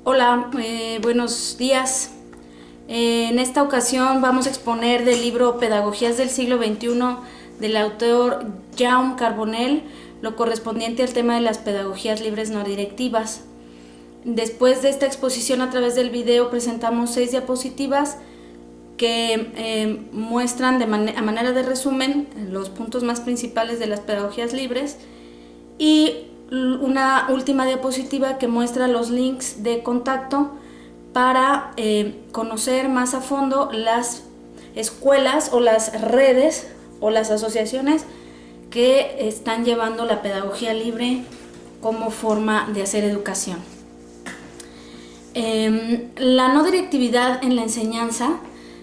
Hola, buenos días. En esta ocasión vamos a exponer del libro Pedagogías del siglo XXI del autor Jaume Carbonell, lo correspondiente al tema de las pedagogías libres no directivas. Después de esta exposición a través del video presentamos 6 diapositivas que muestran a manera de resumen los puntos más principales de las pedagogías libres y una última diapositiva que muestra los links de contacto para conocer más a fondo las escuelas o las redes o las asociaciones que están llevando la pedagogía libre como forma de hacer educación. La no directividad en la enseñanza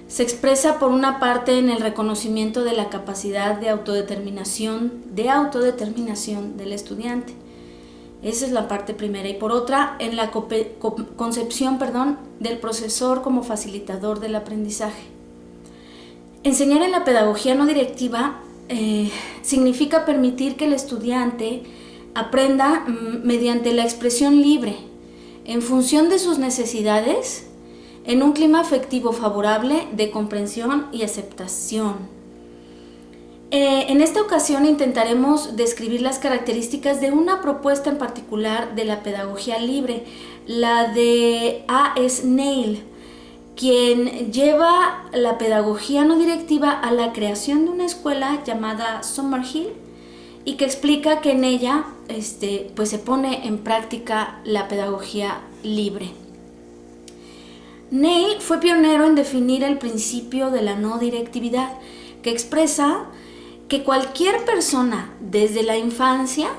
se expresa por una parte en el reconocimiento de la capacidad de autodeterminación del estudiante. Esa es la parte primera. Y por otra, en la concepción del profesor como facilitador del aprendizaje. Enseñar en la pedagogía no directiva significa permitir que el estudiante aprenda mediante la expresión libre, en función de sus necesidades, en un clima afectivo favorable de comprensión y aceptación. En esta ocasión intentaremos describir las características de una propuesta en particular de la pedagogía libre, la de A.S. Neil, quien lleva la pedagogía no directiva a la creación de una escuela llamada Summerhill y que explica que en ella pues se pone en práctica la pedagogía libre. Neil fue pionero en definir el principio de la no directividad, que expresa que cualquier persona desde la infancia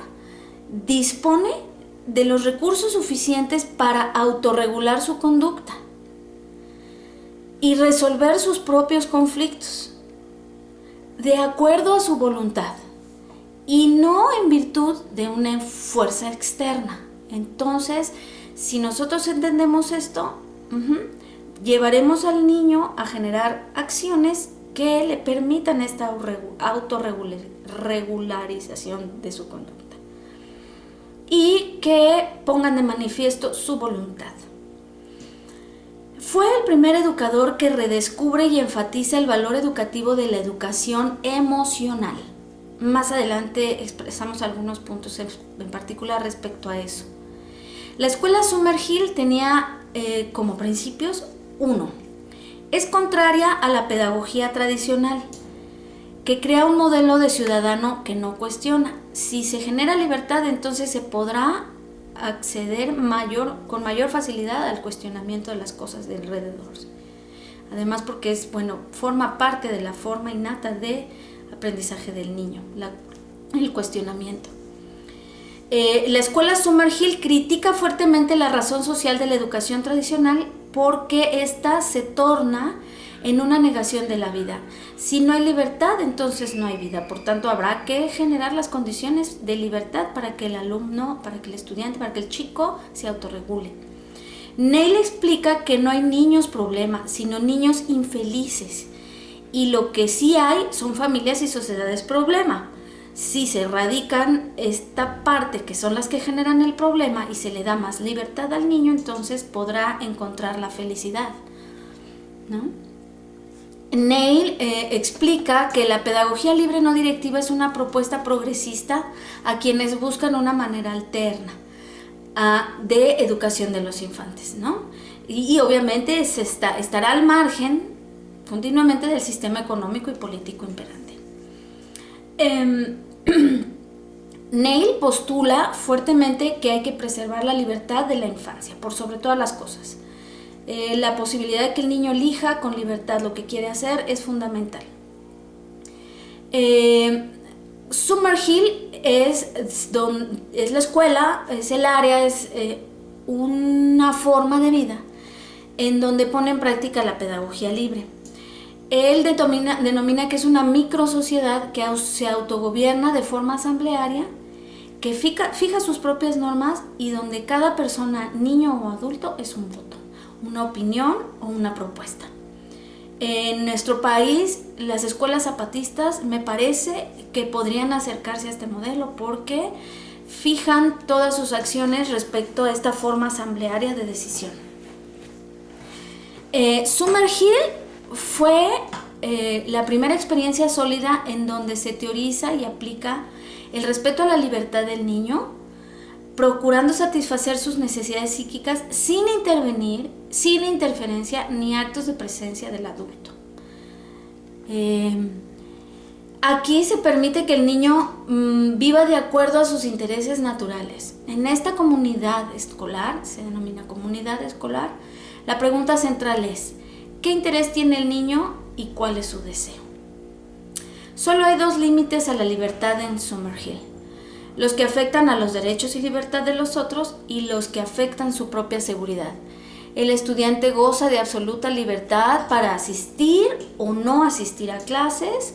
dispone de los recursos suficientes para autorregular su conducta y resolver sus propios conflictos de acuerdo a su voluntad y no en virtud de una fuerza externa. Entonces, si nosotros entendemos esto, llevaremos al niño a generar acciones que le permitan esta autorregularización de su conducta y que pongan de manifiesto su voluntad. Fue el primer educador que redescubre y enfatiza el valor educativo de la educación emocional. Más adelante expresamos algunos puntos en particular respecto a eso. La escuela Summerhill tenía como principios: 1. Es contraria a la pedagogía tradicional, que crea un modelo de ciudadano que no cuestiona. Si se genera libertad, entonces se podrá acceder con mayor facilidad al cuestionamiento de las cosas de alrededor. Además, porque forma parte de la forma innata de aprendizaje del niño, el cuestionamiento. La escuela Summerhill critica fuertemente la razón social de la educación tradicional porque ésta se torna en una negación de la vida. Si no hay libertad, entonces no hay vida. Por tanto, habrá que generar las condiciones de libertad para que el alumno, para que el estudiante, para que el chico se autorregule. Neil explica que no hay niños problema, sino niños infelices. Y lo que sí hay son familias y sociedades problema. Si se erradican esta parte, que son las que generan el problema, y se le da más libertad al niño, entonces podrá encontrar la felicidad, ¿no? Neil explica que la pedagogía libre no directiva es una propuesta progresista a quienes buscan una manera alterna de educación de los infantes, ¿no? Y obviamente estará al margen continuamente del sistema económico y político imperante. Neil postula fuertemente que hay que preservar la libertad de la infancia, por sobre todas las cosas. La posibilidad de que el niño elija con libertad lo que quiere hacer es fundamental. Summerhill es la escuela, es el área, es una forma de vida en donde pone en práctica la pedagogía libre. Él denomina que es una microsociedad que se autogobierna de forma asamblearia, que fija sus propias normas y donde cada persona, niño o adulto, es un voto, una opinión o una propuesta. En nuestro país, las escuelas zapatistas me parece que podrían acercarse a este modelo porque fijan todas sus acciones respecto a esta forma asamblearia de decisión. Summerhill fue la primera experiencia sólida en donde se teoriza y aplica el respeto a la libertad del niño, procurando satisfacer sus necesidades psíquicas sin intervenir, sin interferencia ni actos de presencia del adulto. Aquí se permite que el niño viva de acuerdo a sus intereses naturales. En esta comunidad escolar, se denomina comunidad escolar, la pregunta central es: ¿qué interés tiene el niño y cuál es su deseo? Solo hay dos límites a la libertad en Summerhill: los que afectan a los derechos y libertad de los otros y los que afectan su propia seguridad. El estudiante goza de absoluta libertad para asistir o no asistir a clases.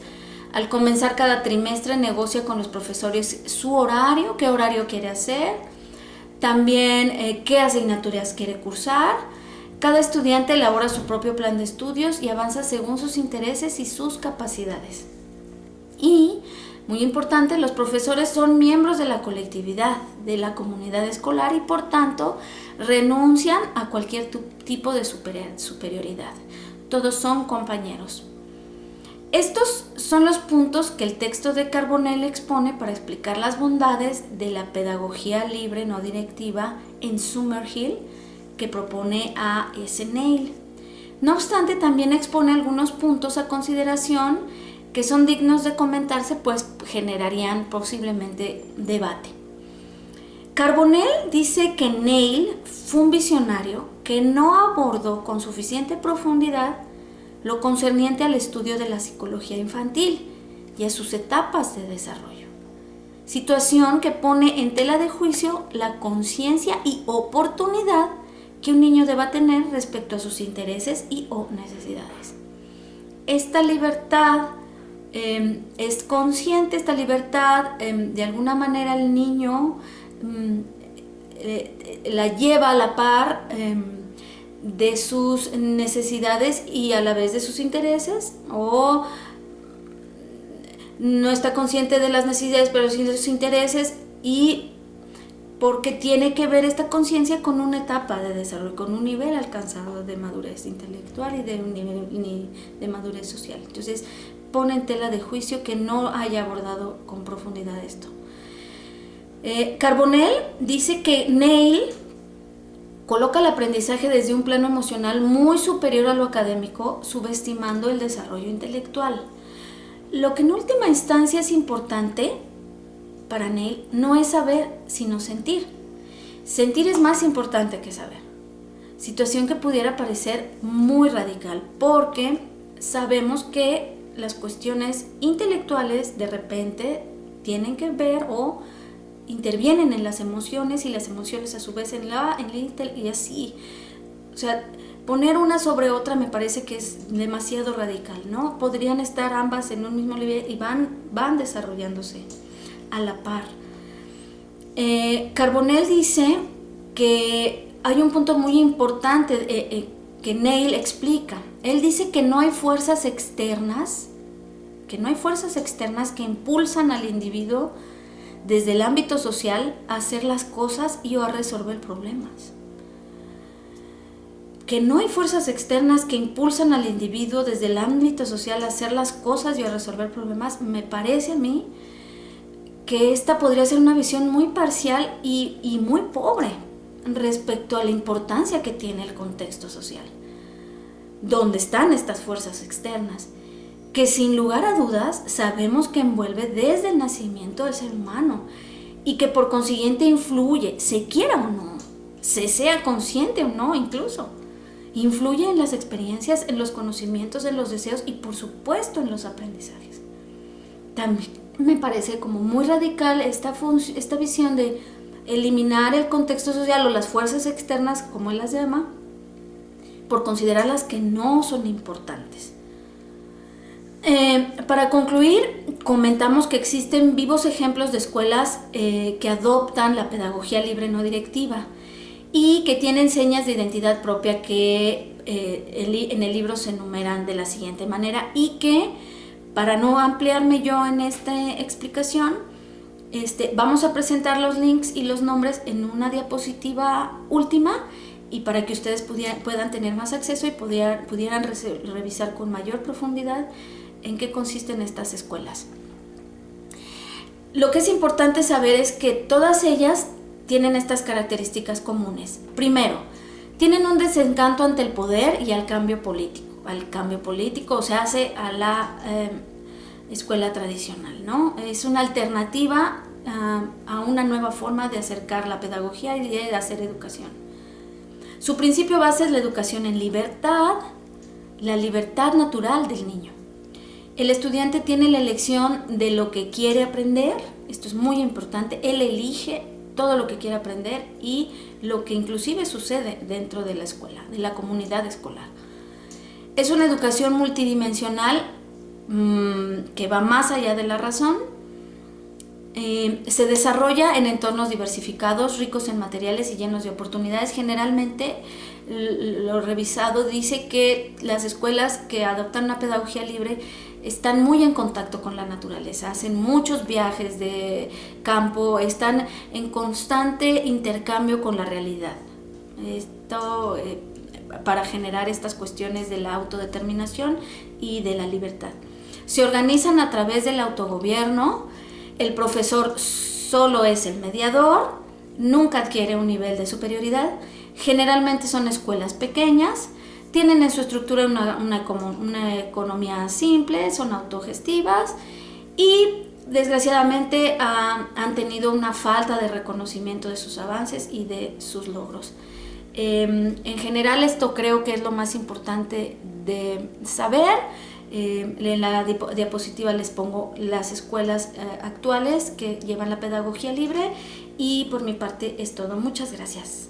Al comenzar cada trimestre negocia con los profesores su horario, qué horario quiere hacer, también qué asignaturas quiere cursar. Cada estudiante elabora su propio plan de estudios y avanza según sus intereses y sus capacidades. Y, muy importante, los profesores son miembros de la colectividad, de la comunidad escolar y por tanto renuncian a cualquier tipo de superioridad. Todos son compañeros. Estos son los puntos que el texto de Carbonell expone para explicar las bondades de la pedagogía libre no directiva en Summerhill que propone a S. Neil. No obstante, también expone algunos puntos a consideración que son dignos de comentarse, pues generarían posiblemente debate. Carbonell dice que Neil fue un visionario que no abordó con suficiente profundidad lo concerniente al estudio de la psicología infantil y a sus etapas de desarrollo. Situación que pone en tela de juicio la conciencia y oportunidad que un niño deba tener respecto a sus intereses y o necesidades. Esta libertad es consciente, esta libertad de alguna manera el niño la lleva a la par de sus necesidades y a la vez de sus intereses, o no está consciente de las necesidades pero sí de sus intereses, y porque tiene que ver esta conciencia con una etapa de desarrollo, con un nivel alcanzado de madurez intelectual y de un nivel de madurez social. Entonces pone en tela de juicio que no haya abordado con profundidad esto. Carbonell dice que Neil coloca el aprendizaje desde un plano emocional muy superior a lo académico, subestimando el desarrollo intelectual. Lo que en última instancia es importante para Neil no es saber, sino sentir. Sentir es más importante que saber. Situación que pudiera parecer muy radical, porque sabemos que las cuestiones intelectuales de repente tienen que ver o intervienen en las emociones y las emociones a su vez en la y así. O sea, poner una sobre otra me parece que es demasiado radical, ¿no? Podrían estar ambas en un mismo nivel y van desarrollándose a la par. Carbonell dice que hay un punto muy importante que Neil explica. Él dice que no hay fuerzas externas que impulsan al individuo desde el ámbito social a hacer las cosas y o a resolver problemas. Que no hay fuerzas externas que impulsan al individuo desde el ámbito social a hacer las cosas y a resolver problemas. Me parece a mí que esta podría ser una visión muy parcial y muy pobre respecto a la importancia que tiene el contexto social, donde están estas fuerzas externas, que sin lugar a dudas sabemos que envuelve desde el nacimiento del ser humano y que por consiguiente influye, se quiera o no, se sea consciente o no incluso, influye en las experiencias, en los conocimientos, en los deseos y por supuesto en los aprendizajes. También me parece como muy radical esta visión de eliminar el contexto social o las fuerzas externas, como él las llama, por considerarlas que no son importantes. Para concluir, comentamos que existen vivos ejemplos de escuelas que adoptan la pedagogía libre no directiva y que tienen señas de identidad propia que en el libro se enumeran de la siguiente manera, y que, para no ampliarme yo en esta explicación, Vamos a presentar los links y los nombres en una diapositiva última, y para que ustedes puedan tener más acceso y pudieran revisar con mayor profundidad en qué consisten estas escuelas. Lo que es importante saber es que todas ellas tienen estas características comunes. Primero, tienen un desencanto ante el poder y al cambio político. O se hace a la escuela tradicional, ¿no? Es una alternativa a una nueva forma de acercar la pedagogía y de hacer educación. Su principio base es la educación en libertad, la libertad natural del niño. El estudiante tiene la elección de lo que quiere aprender, esto es muy importante, él elige todo lo que quiere aprender y lo que inclusive sucede dentro de la escuela, de la comunidad escolar. Es una educación multidimensional que va más allá de la razón. Se desarrolla en entornos diversificados, ricos en materiales y llenos de oportunidades. Generalmente, lo revisado dice que las escuelas que adoptan una pedagogía libre están muy en contacto con la naturaleza, hacen muchos viajes de campo, están en constante intercambio con la realidad. Esto para generar estas cuestiones de la autodeterminación y de la libertad. Se organizan a través del autogobierno. El profesor solo es el mediador, nunca adquiere un nivel de superioridad. Generalmente son escuelas pequeñas, tienen en su estructura una economía simple, son autogestivas y desgraciadamente han tenido una falta de reconocimiento de sus avances y de sus logros. En general, esto creo que es lo más importante de saber. En la diapositiva les pongo las escuelas actuales que llevan la pedagogía libre, y por mi parte es todo. Muchas gracias.